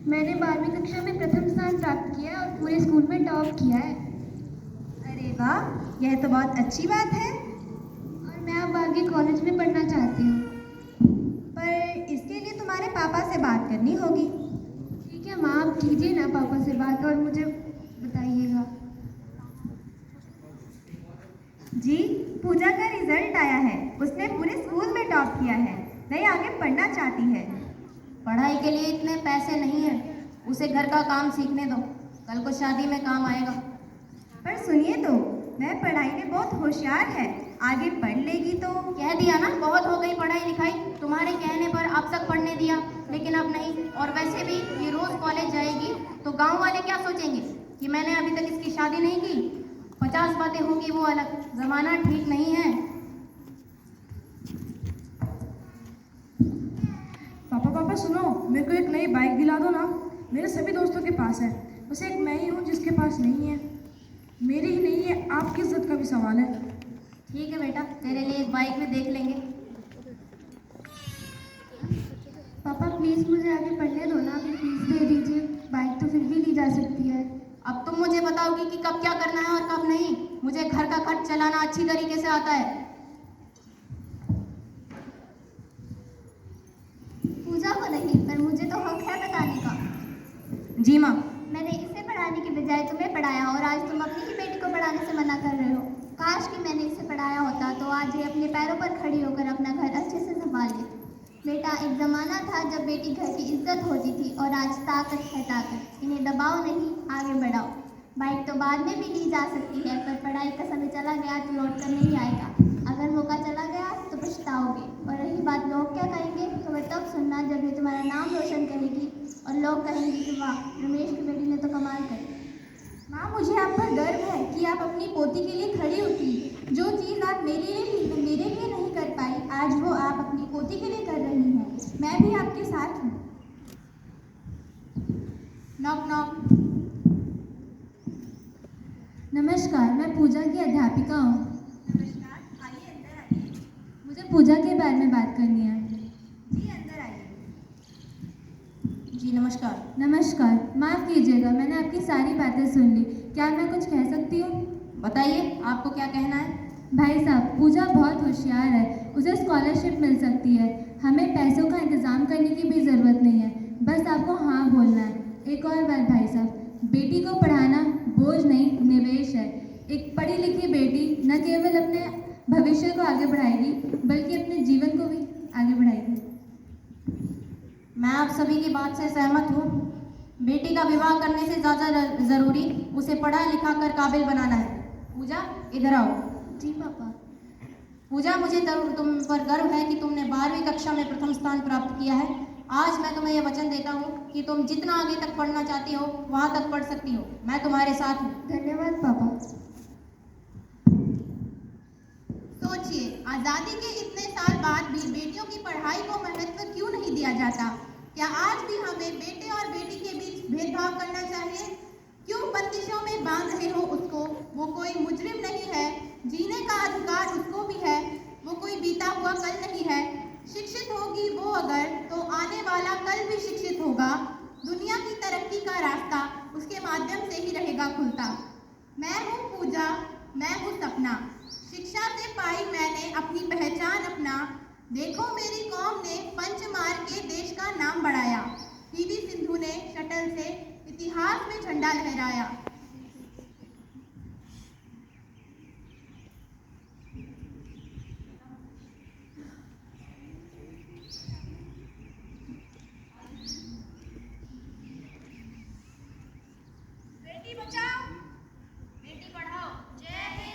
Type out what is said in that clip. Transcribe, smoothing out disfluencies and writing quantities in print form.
मैंने 12वीं कक्षा में प्रथम स्थान प्राप्त किया है और पूरे स्कूल में टॉप किया है। अरे वाह, यह तो बहुत अच्छी बात है। और मैं अब आगे कॉलेज में पढ़ना चाहती हूँ। पर इसके लिए तुम्हारे पापा से बात करनी होगी। ठीक है माँ, आप कीजिए ना पापा से बात और मुझे बताइएगा। जी, पूजा का रिजल्ट आया है। उसने पूरे स्कूल में टॉप किया है। वह आगे पढ़ना चाहती है। पढ़ाई के लिए इतने पैसे नहीं है, उसे घर का काम सीखने दो, कल को शादी में काम आएगा। पर सुनिए तो, वह पढ़ाई में बहुत होशियार है। आगे पढ़ लेगी तो। कह दिया ना, बहुत हो गई पढ़ाई लिखाई। तुम्हारे कहने पर अब तक पढ़ने दिया, लेकिन अब नहीं। और वैसे भी ये रोज कॉलेज जाएगी तो गांव वाले क्या सोचेंगे कि मैंने अभी तक इसकी शादी नहीं की। 50 बातें होगी वो अलग, जमाना ठीक नहीं है। पापा सुनो, मेरे को एक नई बाइक दिला दो ना। मेरे सभी दोस्तों के पास है, बस एक मैं ही हूँ जिसके पास नहीं है। मेरी ही नहीं है, आपकी इज्जत का भी सवाल है। ठीक है बेटा, तेरे लिए इस बाइक में देख लेंगे। पापा प्लीज़ मुझे आगे पढ़ने दो ना, अभी फीस दे दीजिए। बाइक तो फिर भी ली जा सकती है। अब तुम मुझे बताओगी कि कब क्या करना है और कब नहीं। मुझे घर का खर्च चलाना अच्छी तरीके से आता है। पूजा को नहीं, पर मुझे तो हक है बताने का। जी माँ। मैंने इसे पढ़ाने की बजाय तुम्हें पढ़ाया और आज तुम अपनी ही बेटी को पढ़ाने से मना कर रहे हो। काश कि मैंने इसे पढ़ाया होता तो आज ये अपने पैरों पर खड़ी होकर अपना घर अच्छे से संभाल लेती। बेटा, एक ज़माना था जब बेटी घर की इज्जत होती थी और आज ताकत है ताकत। इन्हें दबाओ नहीं, आगे बढ़ाओ। बाइक तो बाद में भी ली जा सकती है, पर पढ़ाई का समय चला गया तो लौट कर नहीं आएगा। अगर मौका चला गया तो पछताओगे। और रही बात लोग क्या कहेंगे, तो वह तब सुनना जब ये तुम्हारा नाम रोशन करेगी और लोग कहेंगे कि वाह, रमेश की बेटी ने तो कमाल करी। माँ, मुझे आप पर गर्व है कि आप अपनी पोती के लिए खड़ी उतरी। जो चीज़ आप मेरे लिए नहीं कर पाई, आज वो आप अपनी पोती के लिए कर रही हैं। मैं भी आपके साथ हूँ। Knock knock. नमस्कार, मैं पूजा की अध्यापिका हूँ। नमस्कार, आइए अंदर आइए। मुझे पूजा के बारे में बात करनी है। जी, अंदर आइए। जी नमस्कार। नमस्कार, माफ़ कीजिएगा, मैंने आपकी सारी बातें सुन ली। क्या मैं कुछ कह सकती हूँ? बताइए, आपको क्या कहना है? भाई साहब, पूजा बहुत होशियार है, उसे स्कॉलरशिप मिल सकती है। हमें पैसों का इंतज़ाम करने की भी ज़रूरत नहीं है, बस आपको हाँ बोलना है। एक और बात भाई साहब, बेटी को पढ़ाना बोझ नहीं, निवेश है। एक पढ़ी लिखी बेटी न केवल अपने भविष्य को आगे बढ़ाएगी, बल्कि अपने जीवन को भी आगे बढ़ाएगी। मैं आप सभी की बात से सहमत हूँ। बेटी का विवाह करने से ज़्यादा ज़रूरी उसे पढ़ा लिखा कर काबिल बनाना है। पूजा, इधर आओ। जी पापा। पूजा, मुझे तुम पर गर्व है कि तुमने 12वीं कक्षा में प्रथम स्थान प्राप्त किया है। आज मैं तुम्हें यह वचन देता हूँ कि तुम जितना आगे तक पढ़ना चाहती हो वहाँ तक पढ़ सकती हो। मैं तुम्हारे साथ हूँ। धन्यवाद पापा। सोचिए, आज़ादी के इतने साल बाद भी बेटियों की पढ़ाई को महत्व क्यों नहीं दिया जाता? क्या आज भी हमें बेटे और बेटी के बीच भेदभाव करना चाहिए? क्यों बंदिशों में बांध रहे हो उसको? वो कोई मुजरिम नहीं है, जीने का अधिकार उसको भी है। वो कोई बीता हुआ कल नहीं है। शिक्षित होगी वो अगर, तो आने वाला कल भी शिक्षित होगा। दुनिया की तरक्की का रास्ता उसके माध्यम से ही रहेगा खुलता। मैं हूँ पूजा, मैं हूँ सपना। शिक्षा से पाई मैंने अपनी पहचान अपना। देखो मेरी कौम ने पंच मार के देश का नाम बढ़ाया। पीवी सिंधु ने शटल से इतिहास में झंडा लहराया। बेटी बचाओ, बेटी पढ़ाओ। जय